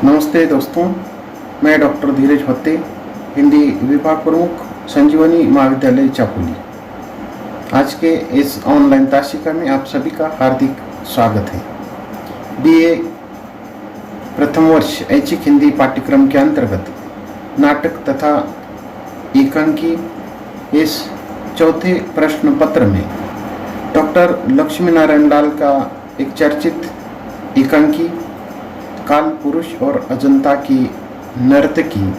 नमस्ते दोस्तों, मैं डॉक्टर धीरज भत्ते, हिंदी विभाग प्रमुख, संजीवनी महाविद्यालय चाकुली। आज के इस ऑनलाइन ताशिका में आप सभी का हार्दिक स्वागत है। बीए प्रथम वर्ष ऐच्छिक हिंदी पाठ्यक्रम के अंतर्गत नाटक तथा एकांकी इस चौथे प्रश्न पत्र में डॉक्टर लक्ष्मी नारायण लाल का एक चर्चित एकांकी काल पुरुष और अजंता की नर्तकी,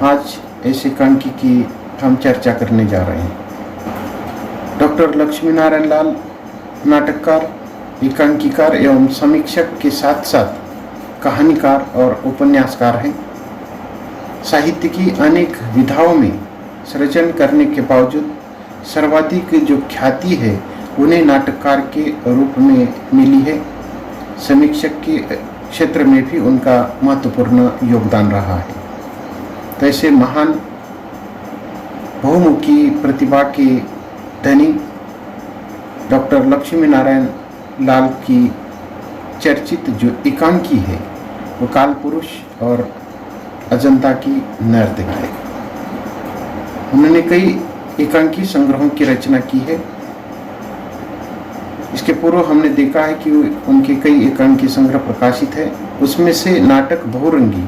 आज इस एकांकी की हम चर्चा करने जा रहे हैं। डॉक्टर लक्ष्मी नारायण लाल नाटककार, एकांकीकार एवं समीक्षक के साथ साथ कहानीकार और उपन्यासकार हैं। साहित्य की अनेक विधाओं में सृजन करने के बावजूद सर्वाधिक जो ख्याति है उन्हें नाटककार के रूप में मिली है। समीक्षक के क्षेत्र में भी उनका महत्वपूर्ण योगदान रहा है। तो ऐसे महान बहुमुखी प्रतिभा के धनी डॉक्टर लक्ष्मी नारायण लाल की चर्चित जो एकांकी है वो काल पुरुष और अजंता की नर्तकी है। उन्होंने कई एकांकी संग्रहों की रचना की है। इसके पूर्व हमने देखा है कि उनके कई एकांकी संग्रह प्रकाशित है। उसमें से नाटक बहुरंगी,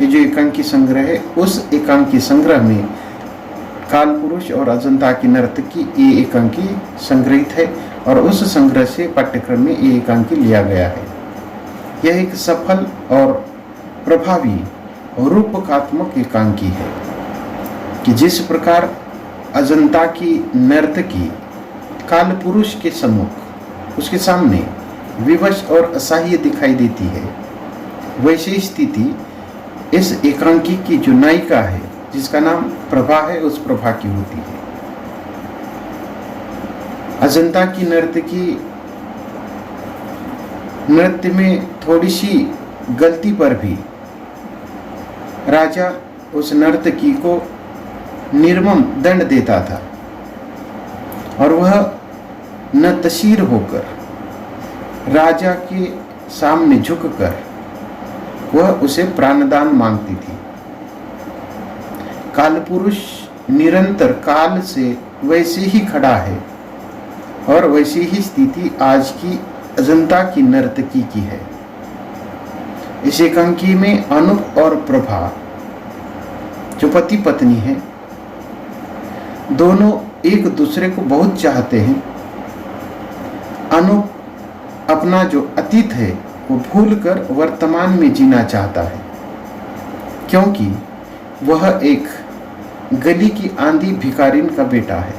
ये जो एकांकी संग्रह है, उस एकांकी संग्रह में काल पुरुष और अजंता की नर्तकी ये एकांकी संग्रहित है और उस संग्रह से पाठ्यक्रम में ये एकांकी लिया गया है। यह एक सफल और प्रभावी और रूपकात्मक एकांकी है कि जिस प्रकार अजंता की नर्तकी काल पुरुष के सम्मुख, उसके सामने विवश और असहाय दिखाई देती है, वैसी स्थिति इस एकांकी की जो नायिका है, जिसका नाम प्रभा है, उस प्रभा की होती है। अजंता की नर्तकी नृत्य में थोड़ी सी गलती पर भी राजा उस नर्तकी को निर्मम दंड देता था और वह नतशीर होकर राजा के सामने झुककर वह उसे प्राणदान मांगती थी। काल पुरुष निरंतर काल से वैसे ही खड़ा है और वैसी ही स्थिति आज की अजंता की नर्तकी की है। इस एकांकी में अनूप और प्रभा जो पति पत्नी हैं, दोनों एक दूसरे को बहुत चाहते हैं। अनूप अपना जो अतीत है वो भूलकर वर्तमान में जीना चाहता है, क्योंकि वह एक गली की आंधी भिखारिन का बेटा है।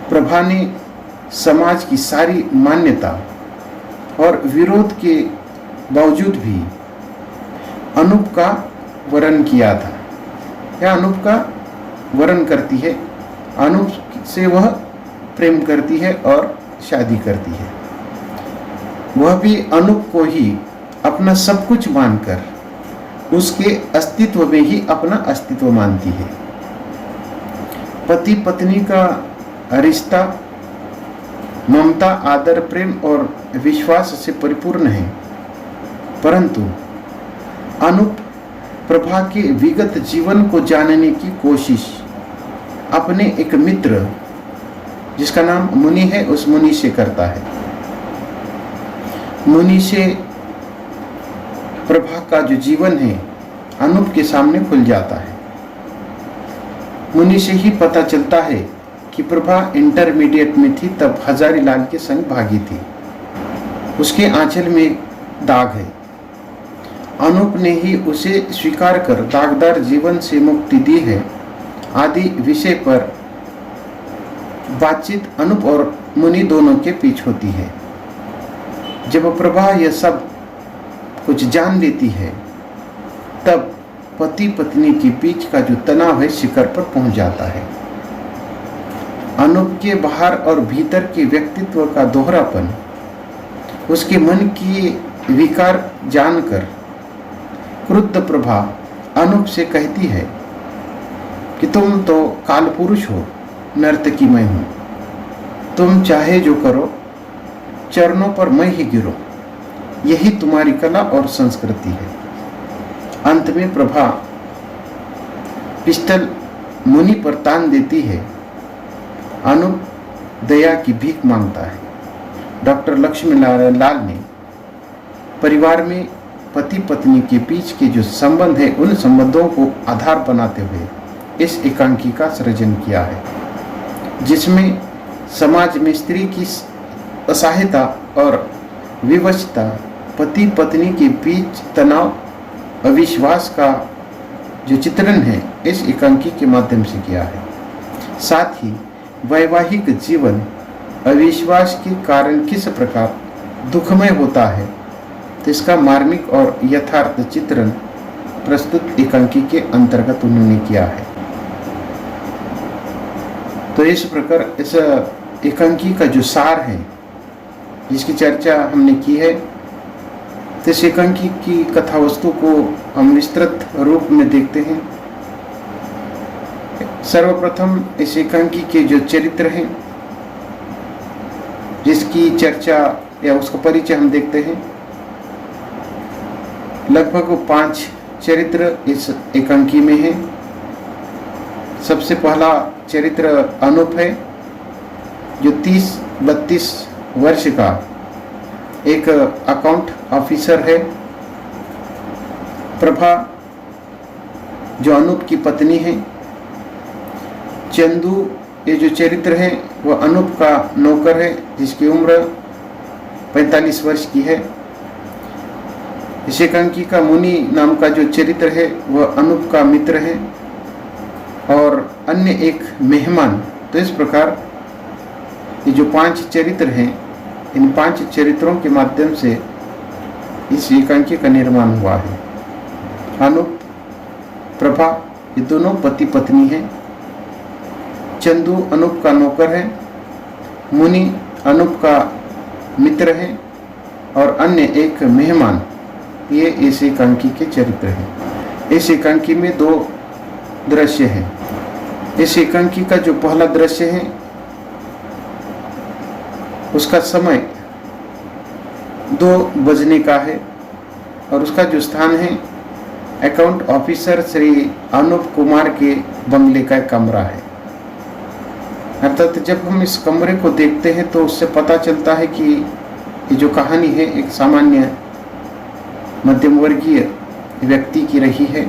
प्रभा ने समाज की सारी मान्यता और विरोध के बावजूद भी अनूप का वरण किया था, या अनूप का वरण करती है। अनूप से वह प्रेम करती है और शादी करती है। वह भी अनूप को ही अपना सब कुछ मानकर उसके अस्तित्व में ही अपना अस्तित्व मानती है। पति पत्नी का रिश्ता ममता, आदर, प्रेम और विश्वास से परिपूर्ण है, परंतु अनूप प्रभा के विगत जीवन को जानने की कोशिश अपने एक मित्र, जिसका नाम मुनि है, उस मुनि से करता है। मुनि से प्रभा का जो जीवन है अनूप के सामने खुल जाता है। मुनि से ही पता चलता है कि प्रभा इंटरमीडिएट में थी तब हजारी लाल के संग भागी थी। उसके आंचल में दाग है। अनूप ने ही उसे स्वीकार कर दागदार जीवन से मुक्ति दी है, आदि विषय पर बातचीत अनूप और मुनि दोनों के बीच होती है। जब प्रभा यह सब कुछ जान लेती है, तब पति पत्नी के बीच का जो तनाव है शिखर पर पहुंच जाता है। अनूप के बाहर और भीतर के व्यक्तित्व का दोहरापन, उसके मन की विकार जानकर क्रुद्ध प्रभा अनूप से कहती है कि तुम तो काल पुरुष हो, नर्तकी मैं हूँ। तुम चाहे जो करो, चरणों पर मैं ही गिरो। यही तुम्हारी कला और संस्कृति है। अंत में प्रभा पिस्टल मुनि पर तान देती है। अनूप दया की भीख मांगता है। डॉक्टर लक्ष्मी नारायण लाल ने परिवार में पति पत्नी के बीच के जो संबंध है, उन संबंधों को आधार बनाते हुए इस एकांकी का सृजन किया है, जिसमें समाज में स्त्री की असहायता और विवशता, पति पत्नी के बीच तनाव, अविश्वास का जो चित्रण है, इस एकांकी के माध्यम से किया है। साथ ही वैवाहिक जीवन अविश्वास के कारण किस प्रकार दुखमय होता है, तो इसका मार्मिक और यथार्थ चित्रण प्रस्तुत एकांकी के अंतर्गत उन्होंने किया है। तो इस प्रकार इस एकांकी का जो सार है, जिसकी चर्चा हमने की है, तो इस एकांकी की कथा वस्तु को हम विस्तृत रूप में देखते हैं। सर्वप्रथम इस एकांकी के जो चरित्र हैं, जिसकी चर्चा या उसका परिचय हम देखते हैं। लगभग 5 चरित्र इस एकांकी में हैं। सबसे पहला चरित्र अनूप है, जो 30-32 वर्ष का एक अकाउंट ऑफिसर है। प्रभा जो अनूप की पत्नी है। चंदू ये जो चरित्र है वह अनूप का नौकर है, जिसकी उम्र 45 वर्ष की है। इस एकांकी का मुनि नाम का जो चरित्र है वह अनूप का मित्र है और अन्य एक मेहमान। तो इस प्रकार ये जो 5 चरित्र हैं, इन 5 चरित्रों के माध्यम से इस एकांकी का निर्माण हुआ है। अनूप, प्रभा ये दोनों पति पत्नी हैं। चंदू अनूप का नौकर है। मुनि अनूप का मित्र है और अन्य एक मेहमान, ये इस एकांकी के चरित्र हैं। इस एकांकी में 2 दृश्य हैं। इस एकांकी का जो पहला दृश्य है, उसका समय 2 बजने का है और उसका जो स्थान है अकाउंट ऑफिसर श्री अनूप कुमार के बंगले का कमरा है। अर्थात जब हम इस कमरे को देखते हैं तो उससे पता चलता है कि ये जो कहानी है एक सामान्य मध्यम वर्गीय व्यक्ति की रही है।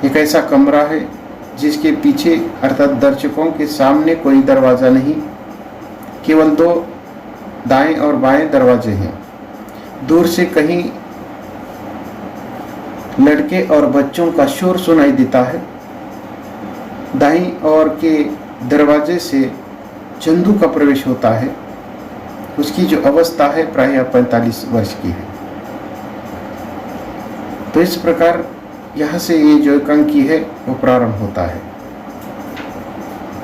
एक ऐसा कमरा है जिसके पीछे अर्थात दर्शकों के सामने कोई दरवाज़ा नहीं, केवल 2 दाएं और बाएं दरवाजे हैं। दूर से कहीं लड़के और बच्चों का शोर सुनाई देता है। दाईं ओर के दरवाजे से चंदू का प्रवेश होता है। उसकी जो अवस्था है प्रायः 45 वर्ष की है। तो इस प्रकार यहाँ से ये जो एकांकी है वो प्रारंभ होता है।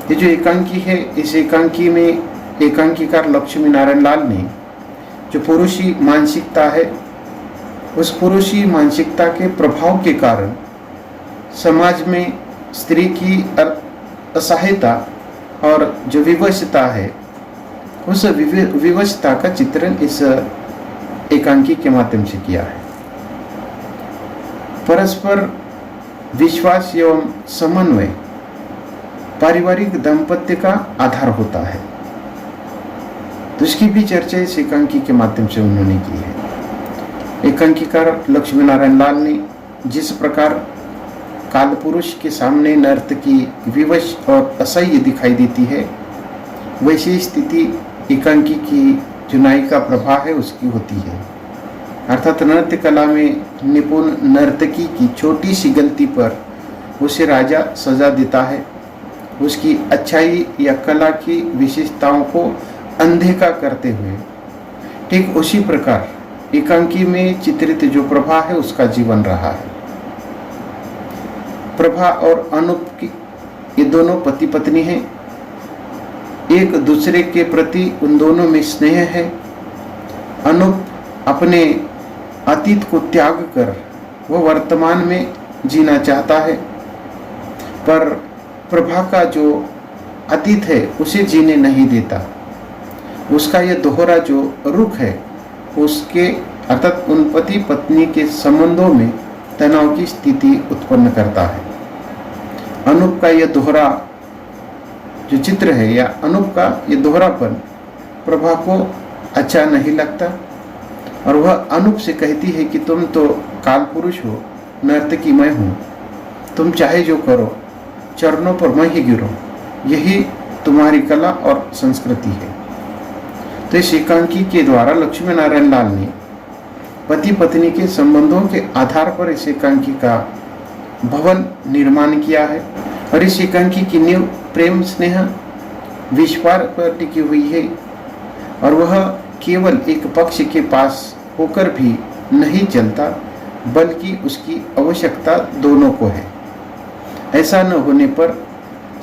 ये जो एकांकी है, इस एकांकी में एकांकीकार लक्ष्मी नारायण लाल ने जो पुरुषी मानसिकता है, उस पुरुषी मानसिकता के प्रभाव के कारण समाज में स्त्री की असहायता और जो विवशता है, उस विवशता का चित्रण इस एकांकी के माध्यम से किया है। परस्पर विश्वास एवं समन्वय पारिवारिक दाम्पत्य का आधार होता है। तो इसकी भी चर्चा इस एकांकी के माध्यम से उन्होंने की है। एकांकीकार लक्ष्मी नारायण लाल ने जिस प्रकार काल पुरुष के सामने नर्तकी विवश और असह्य दिखाई देती है, वैसी स्थिति एकांकी की जो नायिका प्रभा है उसकी होती है। अर्थात नृत्य कला में निपुण नर्तकी की छोटी सी गलती पर उसे राजा सजा देता है। उसकी अच्छाई या कला की विशेषताओं को अनदेखा करते हुए। ठीक उसी प्रकार एकांकी में चित्रित जो प्रभा है उसका जीवन रहा है। प्रभा और अनूप की ये दोनों पति पत्नी हैं। एक दूसरे के प्रति उन दोनों में स्नेह है। अनूप अपने अतीत को त्याग कर वो वर्तमान में जीना चाहता है, पर प्रभा का जो अतीत है उसे जीने नहीं देता। उसका ये दोहरा जो रुख है उसके अर्थात उन पति पत्नी के संबंधों में तनाव की स्थिति उत्पन्न करता है। अनूप का यह दोहरा जो चित्र है या अनूप का यह दोहरापन प्रभा को अच्छा नहीं लगता और वह अनूप से कहती है कि तुम तो काल पुरुष हो, नर्तकी मैं हूँ, तुम चाहे जो करो, चरणों पर मैं ही गिरो, यही तुम्हारी कला और संस्कृति है। तो इस एकांकी के द्वारा लक्ष्मी नारायण लाल ने पति पत्नी के संबंधों के आधार पर इस एकांकी का भवन निर्माण किया है और इस एकांकी की नींव प्रेम स्नेह विश्वास पर टिकी हुई है और वह केवल एक पक्ष के पास होकर भी नहीं चलता, बल्कि उसकी आवश्यकता दोनों को है। ऐसा न होने पर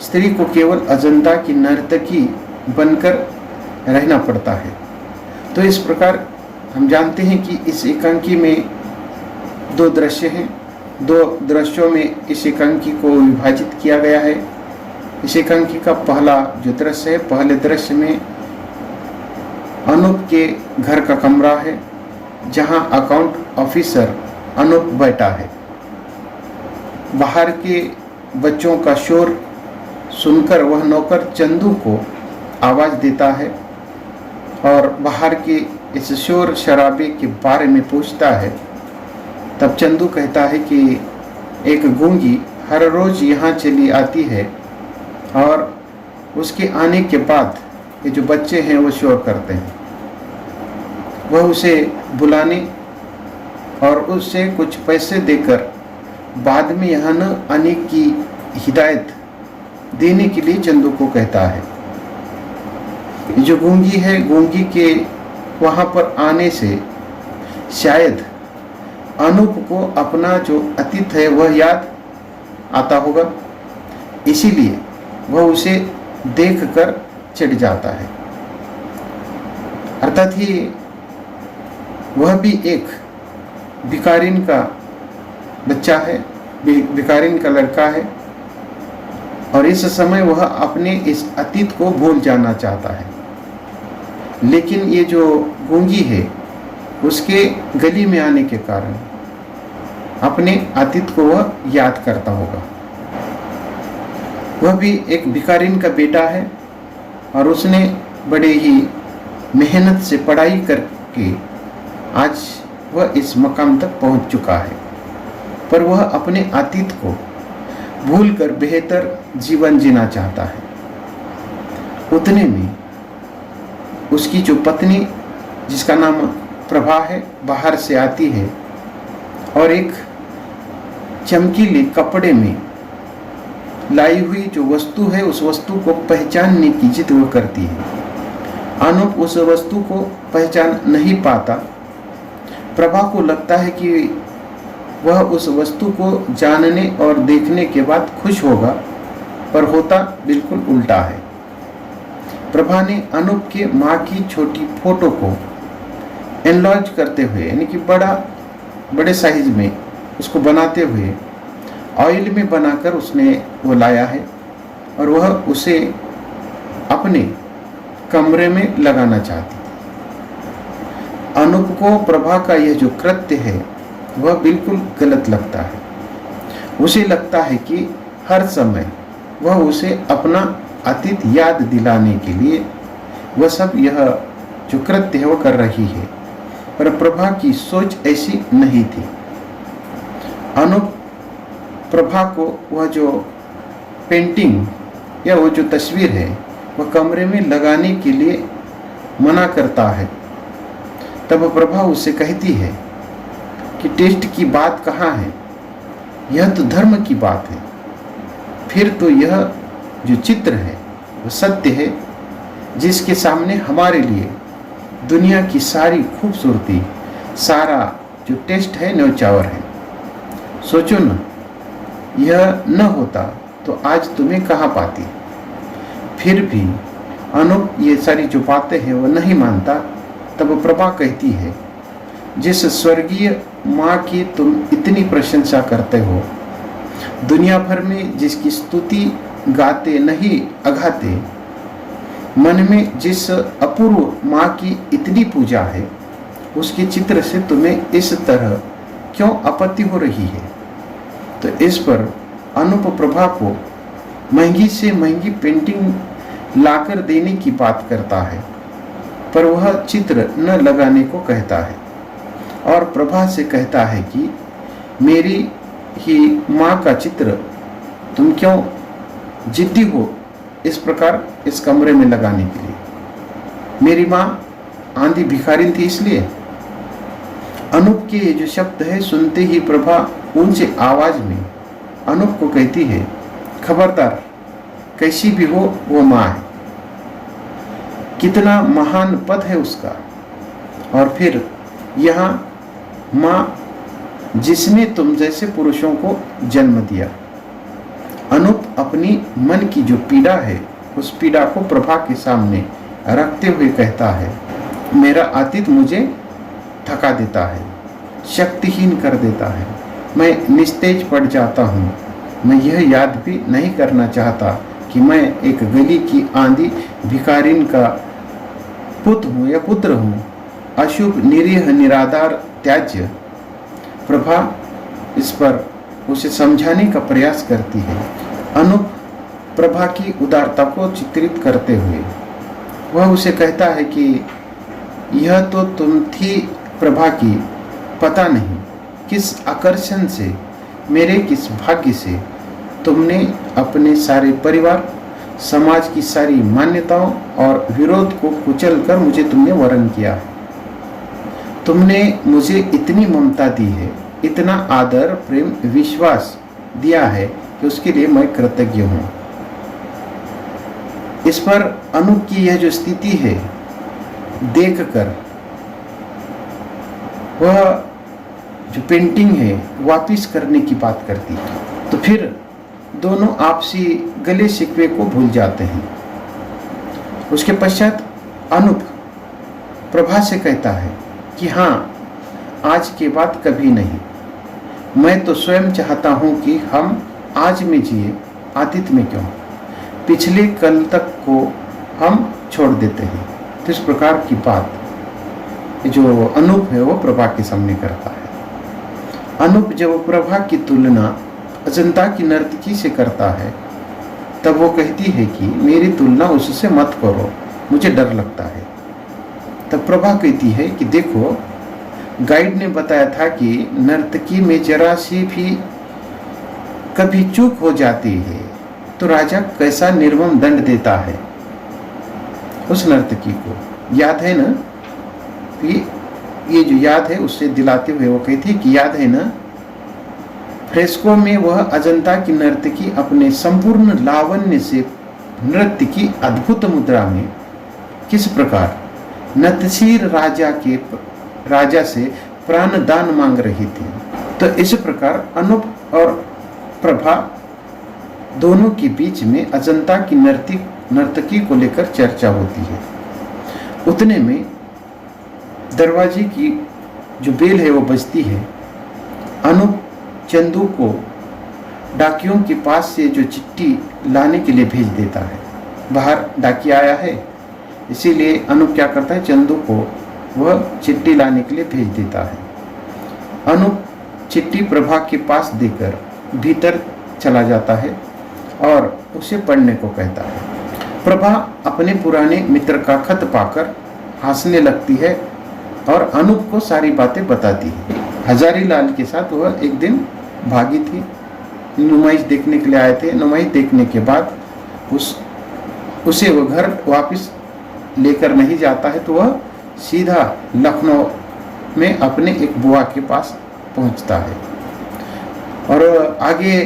स्त्री को केवल अजंता की नर्तकी बनकर रहना पड़ता है। तो इस प्रकार हम जानते हैं कि इस एकांकी में दो दृश्य हैं। दो दृश्यों में इस एकांकी को विभाजित किया गया है। इस एकांकी का पहला जो दृश्य है, पहले दृश्य में अनूप के घर का कमरा है जहां अकाउंट ऑफिसर अनूप बैठा है। बाहर के बच्चों का शोर सुनकर वह नौकर चंदू को आवाज देता है और बाहर के इस शोर शराबे के बारे में पूछता है। तब चंदू कहता है कि एक गूंगी हर रोज यहाँ चली आती है और उसके आने के बाद ये जो बच्चे हैं वो शोर करते हैं। वह उसे बुलाने और उससे कुछ पैसे देकर बाद में यहाँ न आने की हिदायत देने के लिए चंदू को कहता है। जो गूंगी है, गूंगी के वहाँ पर आने से शायद अनूप को अपना जो अतीत है वह याद आता होगा, इसीलिए वह उसे देखकर चिढ़ जाता है। अर्थात ही वह भी एक भिखारिन का बच्चा है, भिखारिन का लड़का है और इस समय वह अपने इस अतीत को भूल जाना चाहता है। लेकिन ये जो गूंगी है उसके गली में आने के कारण अपने अतीत को वह याद करता होगा। वह भी एक भिखारिन का बेटा है और उसने बड़े ही मेहनत से पढ़ाई करके आज वह इस मकाम तक पहुंच चुका है, पर वह अपने अतीत को भूलकर बेहतर जीवन जीना चाहता है। उतने में उसकी जो पत्नी जिसका नाम प्रभा है बाहर से आती है और एक चमकीले कपड़े में लाई हुई जो वस्तु है उस वस्तु को पहचानने की जिद वह करती है। अनूप उस वस्तु को पहचान नहीं पाता। प्रभा को लगता है कि वह उस वस्तु को जानने और देखने के बाद खुश होगा, पर होता बिल्कुल उल्टा है। प्रभा ने अनूप के माँ की छोटी फोटो को एनलार्ज करते हुए यानी कि बड़े साइज में उसको बनाते हुए ऑयल में बनाकर उसने वो लाया है और वह उसे अपने कमरे में लगाना चाहती थी। अनूप को प्रभा का यह जो कृत्य है वह बिल्कुल गलत लगता है। उसे लगता है कि हर समय वह उसे अपना अतीत याद दिलाने के लिए वह सब यह जो कृत्य है वह कर रही है, पर प्रभा की सोच ऐसी नहीं थी। अनूप प्रभा को वह जो पेंटिंग या वो जो तस्वीर है वह कमरे में लगाने के लिए मना करता है। तब प्रभा उससे कहती है कि टेस्ट की बात कहाँ है, यह तो धर्म की बात है। फिर तो यह जो चित्र है वो सत्य है जिसके सामने हमारे लिए दुनिया की सारी खूबसूरती, सारा जो टेस्ट है न्यौछावर है। सोचो न, यह न होता तो आज तुम्हें कहाँ पाती। फिर भी अनूप ये सारी जो बातें हैं वो नहीं मानता। तब प्रभा कहती है, जिस स्वर्गीय माँ की तुम इतनी प्रशंसा करते हो, दुनिया भर में जिसकी स्तुति गाते नहीं अघाते, मन में जिस अपूर्व माँ की इतनी पूजा है, उसके चित्र से तुम्हें इस तरह क्यों आपत्ति हो रही है? तो इस पर अनूप प्रभा को महंगी से महंगी पेंटिंग लाकर देने की बात करता है, पर वह चित्र न लगाने को कहता है और प्रभा से कहता है कि मेरी ही माँ का चित्र तुम क्यों जिद्दी हो इस प्रकार इस कमरे में लगाने के लिए? मेरी माँ आंधी भिखारिन थी इसलिए? अनूप के ये जो शब्द है सुनते ही प्रभा ऊंचे आवाज में अनूप को कहती है, खबरदार, कैसी भी हो वो माँ है, कितना महान पद है उसका। और फिर यहाँ माँ जिसने तुम जैसे पुरुषों को जन्म दिया। अनूप अपनी मन की जो पीड़ा है उस पीड़ा को प्रभा के सामने रखते हुए कहता है, मेरा अतीत मुझे थका देता है, शक्तिहीन कर देता है, मैं निस्तेज पड़ जाता हूँ। मैं यह याद भी नहीं करना चाहता कि मैं एक गली की आंधी भिखारिन का पुत्र हूँ या पुत्र हूँ, अशुभ, निरीह, निराधार, त्याज्य। प्रभा इस पर उसे समझाने का प्रयास करती है। अनूप प्रभा की उदारता को चित्रित करते हुए वह उसे कहता है कि यह तो तुम थी प्रभा की, पता नहीं किस आकर्षण से, मेरे किस भाग्य से तुमने अपने सारे परिवार, समाज की सारी मान्यताओं और विरोध को कुचल कर मुझे तुमने वरण किया है। तुमने मुझे इतनी ममता दी है, इतना आदर, प्रेम, विश्वास दिया है कि उसके लिए मैं कृतज्ञ हूँ। इस पर अनूप की यह जो स्थिति है देखकर वह जो पेंटिंग है वापिस करने की बात करती है। तो फिर दोनों आपसी गले शिकवे को भूल जाते हैं। उसके पश्चात अनूप प्रभा से कहता है कि हाँ, आज के बाद कभी नहीं। मैं तो स्वयं चाहता हूँ कि हम आज में जिए, अतीत में क्यों, पिछले कल तक को हम छोड़ देते हैं। तो इस प्रकार की बात जो अनूप है वो प्रभा के सामने करता है। अनूप जब प्रभा की तुलना अजंता की नर्तकी से करता है तब वो कहती है कि मेरी तुलना उससे मत करो, मुझे डर लगता है। तब प्रभा कहती है कि देखो, गाइड ने बताया था कि नर्तकी में जरा सी भी कभी चूक हो जाती है तो राजा कैसा निर्मम दंड देता है उस नर्तकी को। याद है ना? ये जो याद है उससे दिलाते हुए वो कहती है कि याद है ना, फ्रेस्को में वह अजंता की नर्तकी अपने संपूर्ण लावण्य से नृत्य की अद्भुत मुद्रा में किस प्रकार नतशीर राजा से प्राण दान मांग रही थी। तो इस प्रकार अनूप और प्रभा दोनों के बीच में अजंता की नर्तकी को लेकर चर्चा होती है। उतने में दरवाजे की जो बेल है वो बजती है। अनूप चंदू को डाकियों के पास से जो चिट्ठी लाने के लिए भेज देता है। बाहर डाकिया आया है, इसीलिए अनूप क्या करता है, चंदू को वह चिट्ठी लाने के लिए भेज देता है। अनूप चिट्ठी प्रभा के पास देकर भीतर चला जाता है और उसे पढ़ने को कहता है। प्रभा अपने पुराने मित्र का खत पाकर हंसने लगती है और अनूप को सारी बातें बताती है। हजारी लाल के साथ वह एक दिन भागी थी, नुमाइश देखने के लिए आए थे। नुमाइश देखने के बाद उसे वह घर वापस लेकर नहीं जाता है तो वह सीधा लखनऊ में अपने एक बुआ के पास पहुंचता है। और आगे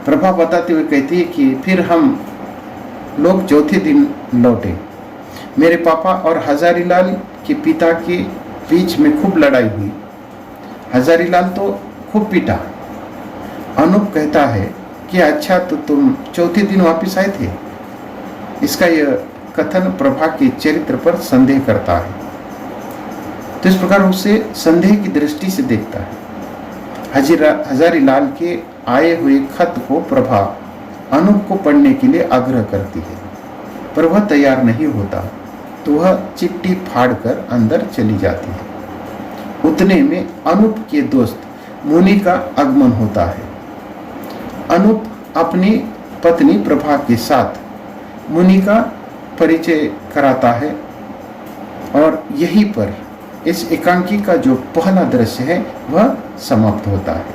प्रभा बताते हुए कहती है कि फिर हम लोग चौथे दिन लौटे। मेरे पापा और हजारीलाल के पिता के बीच में खूब लड़ाई हुई। हजारीलाल तो खूब पीटा। अनूप कहता है कि अच्छा, तो तुम चौथे दिन वापस आए थे। इसका यह कथन प्रभा के चरित्र पर संदेह करता है। तो इस प्रकार उसे संदेह की दृष्टि से देखता है। हजारीलाल के आए हुए खत को प्रभा अनूप को पढ़ने के लिए आग्रह करती है, पर वह तैयार नहीं होता तो वह चिट्ठी फाड़कर अंदर चली जाती है। उतने में अनूप के दोस्त मुनि का आगमन होता है। अनूप अपनी पत्नी प्रभा के साथ मुनि का परिचय कराता है और यहीं पर इस एकांकी का जो पहला दृश्य है वह समाप्त होता है।